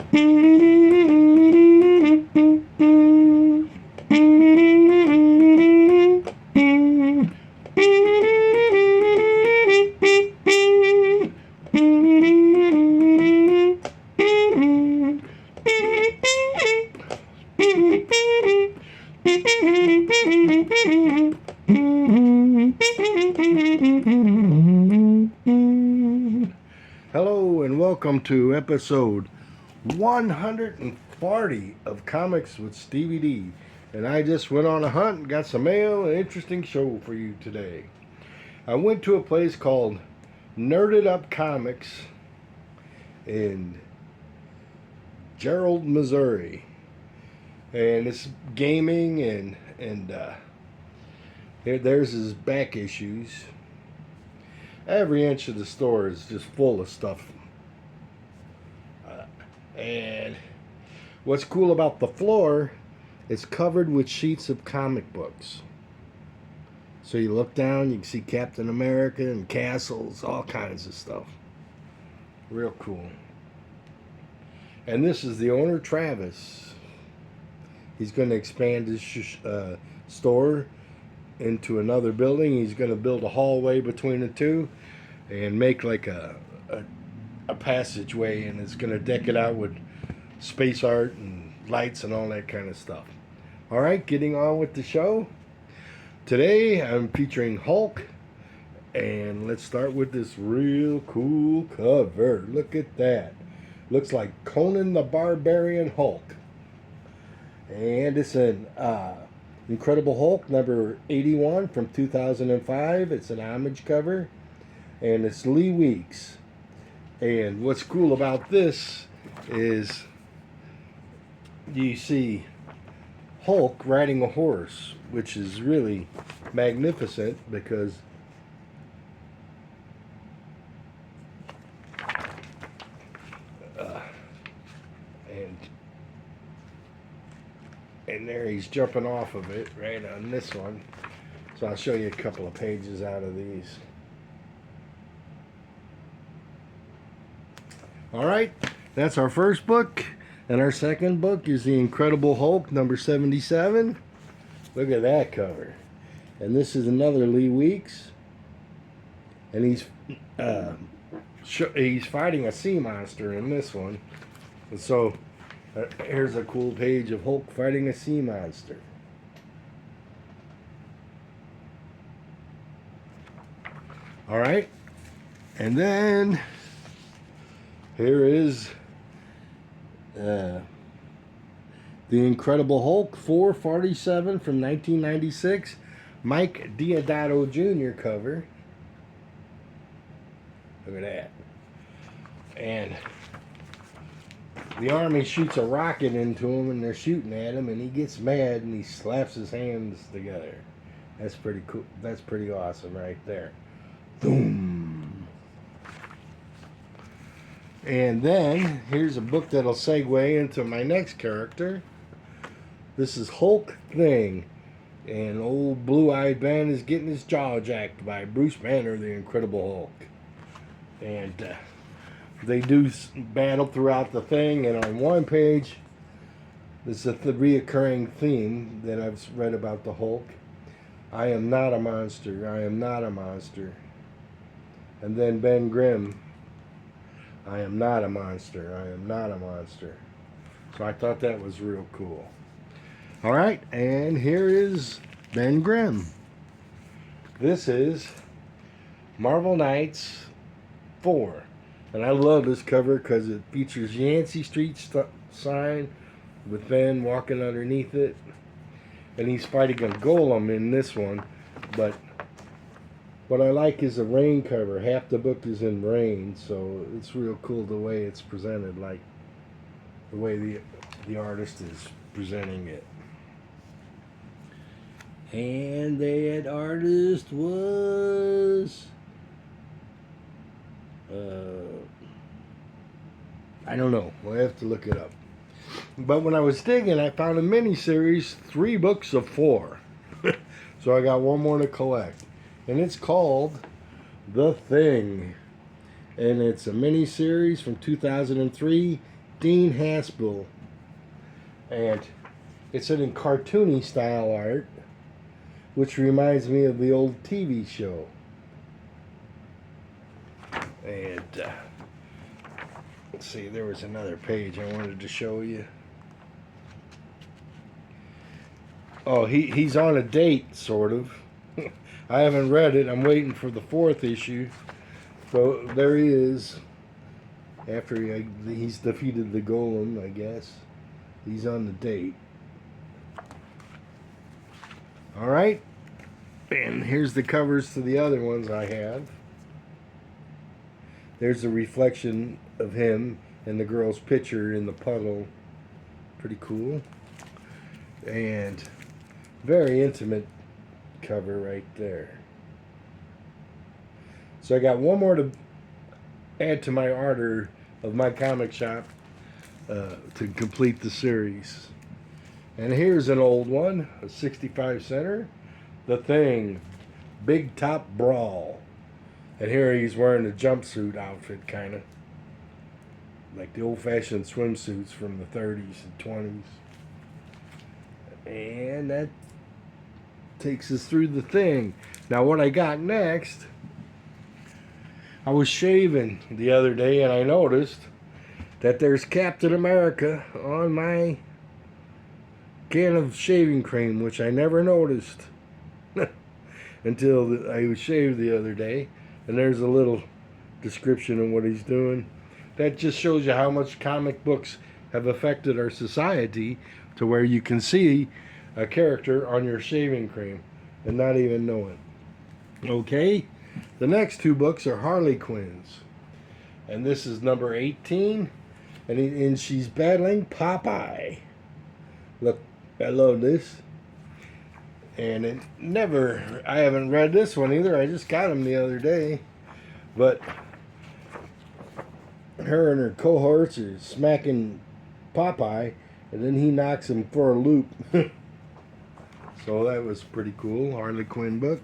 Hello and welcome to episode 140 of Comics with Stevey D. And I just went on a hunt and got some mail, an interesting show for you today. I went to a place called Nerded Up Comics in Gerald, Missouri. And it's gaming and there's his back issues. Every inch of the store is just full of stuff. And what's cool about the floor, it's covered with sheets of comic books. So you look down, you can see Captain America and castles, all kinds of stuff. Real cool. And this is the owner, Travis. He's going to expand his store into another building. He's going to build a hallway between the two and make like a passageway, and it's going to deck it out with space art and lights and all that kind of stuff. All right, getting on with the show. Today I'm featuring Hulk, and let's start with this real cool cover. Look at that. Looks like Conan the Barbarian Hulk. And it's an Incredible Hulk number 81 from 2005. It's an homage cover, and it's Lee Weeks. And what's cool about this is you see Hulk riding a horse, which is really magnificent because and there he's jumping off of it right on this one. So I'll show you a couple of pages out of these. Alright, that's our first book. And our second book is The Incredible Hulk number 77. Look at that cover. And this is another Lee Weeks. And he's fighting a sea monster in this one. And so here's a cool page of Hulk fighting a sea monster. Alright. And then here is The Incredible Hulk 447 from 1996. Mike Deodato Jr. cover. Look at that. And the army shoots a rocket into him, and they're shooting at him, and he gets mad and he slaps his hands together. That's pretty cool. That's pretty awesome right there. Boom. And then here's a book that'll segue into my next character. This is Hulk Thing, and old blue-eyed Ben is getting his jaw jacked by Bruce Banner, the Incredible Hulk. And they do battle throughout the thing, and on one page, this is the reoccurring theme that I've read about the Hulk. I am not a monster. I am not a monster. And then Ben Grimm. I am not a monster. I am not a monster. So I thought that was real cool. All right, and here is Ben Grimm. This is Marvel Knights 4. And I love this cover because it features Yancey Street sign with Ben walking underneath it. And he's fighting a golem in this one. But what I like is the rain cover. Half the book is in rain, so it's real cool the way it's presented, like the way the artist is presenting it. And that artist was I don't know. We'll have to look it up. But when I was digging, I found a mini-series, 3 books of 4. So I got one more to collect. And it's called The Thing. And it's a mini-series from 2003. Dean Haspel. And it's in cartoony style art, which reminds me of the old TV show. And let's see, there was another page I wanted to show you. Oh, he's on a date, sort of. I haven't read it. I'm waiting for the 4th issue. So there he is. After he's defeated the golem, I guess. He's on the date. Alright. And here's the covers to the other ones I have. There's a reflection of him and the girl's picture in the puddle. Pretty cool. And very intimate cover right there. So I got one more to add to my order of my comic shop to complete the series. And here's an old one, a 65 center, The Thing, Big Top Brawl. And here he's wearing a jumpsuit outfit, kind of like the old-fashioned swimsuits from the 30s and 20s. And that takes us through The Thing. Now what I got next, I was shaving the other day and I noticed that there's Captain America on my can of shaving cream, which I never noticed until I was shaved the other day. And there's a little description of what he's doing. That just shows you how much comic books have affected our society to where you can see a character on your shaving cream and not even know it. Okay, the next 2 books are Harley Quinns. And this is number 18. And she's battling Popeye. Look, I love this. And I haven't read this one either. I just got them the other day. But her and her cohorts are smacking Popeye, and then he knocks him for a loop. So that was pretty cool. Harley Quinn book.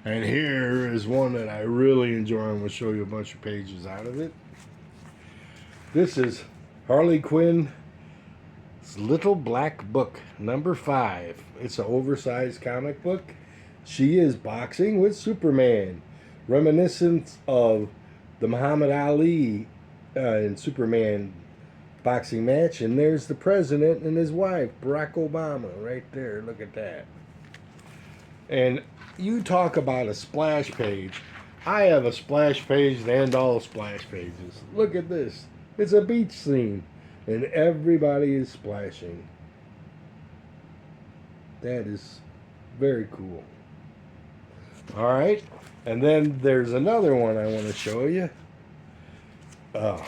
And here is one that I really enjoy. I'm going to show you a bunch of pages out of it. This is Harley Quinn's Little Black Book, number 5. It's an oversized comic book. She is boxing with Superman, reminiscent of the Muhammad Ali and Superman boxing match. And there's the president and his wife, Barack Obama, right there. Look at that. And you talk about a splash page. I have a splash page to end all splash pages. Look at this. It's a beach scene, and everybody is splashing. That is very cool. All right, and then there's another one I want to show you. The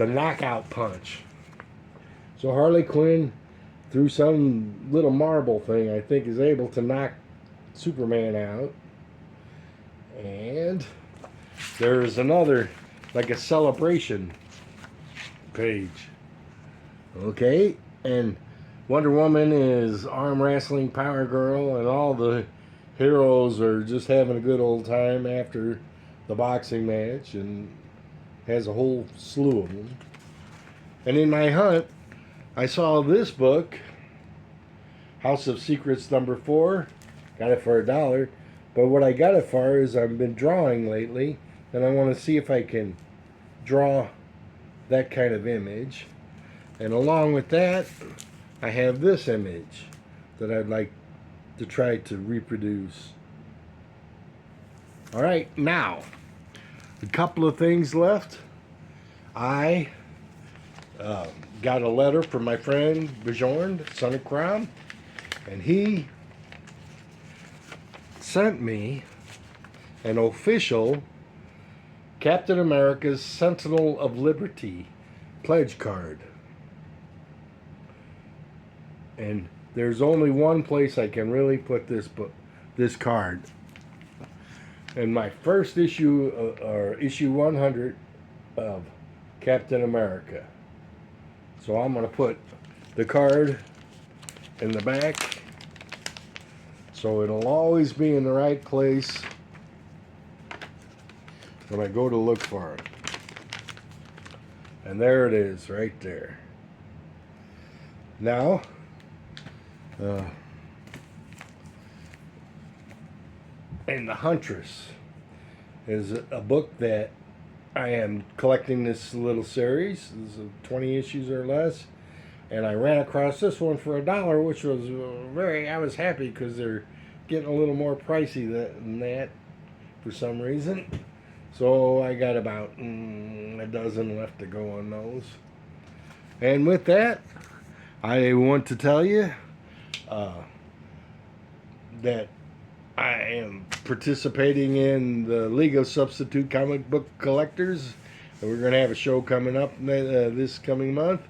knockout punch. So Harley Quinn, through some little marble thing, I think, is able to knock Superman out. And there's another, like a celebration page. Okay, and Wonder Woman is arm wrestling Power Girl, and all the heroes are just having a good old time after the boxing match, and has a whole slew of them. And in my hunt, I saw this book, House of Secrets number 4. Got it for $1. But what I got it for is I've been drawing lately, and I want to see if I can draw that kind of image. And along with that, I have this image that I'd like to try to reproduce. All right, now, a couple of things left. I got a letter from my friend Bjorn, Son of Crown, and he sent me an official Captain America's Sentinel of Liberty pledge card. And there's only one place I can really put this card. And my first issue, or issue 100 of Captain America. So I'm going to put the card in the back, so it'll always be in the right place when I go to look for it. And there it is, right there. Now, and The Huntress is a book that I am collecting, this little series. This is 20 issues or less. And I ran across this one for $1, which was I was happy because they're getting a little more pricey than that for some reason. So I got about a dozen left to go on those. And with that, I want to tell you that I am participating in the League of Substitute Comic Book Collectors. We're going to have a show coming up this coming month.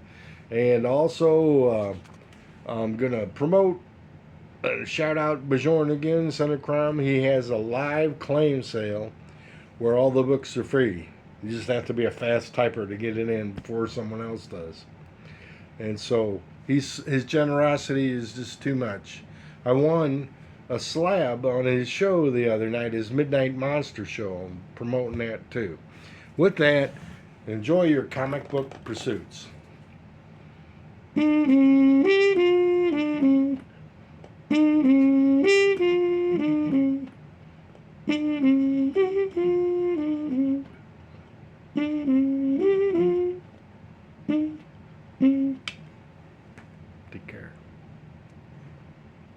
And also, I'm going to promote, shout out Bajorn again, Son of Crime. He has a live claim sale where all the books are free. You just have to be a fast typer to get it in before someone else does. And so his generosity is just too much. I won a slab on his show the other night, his Midnight Monster show. I'm promoting that too. With that, enjoy your comic book pursuits.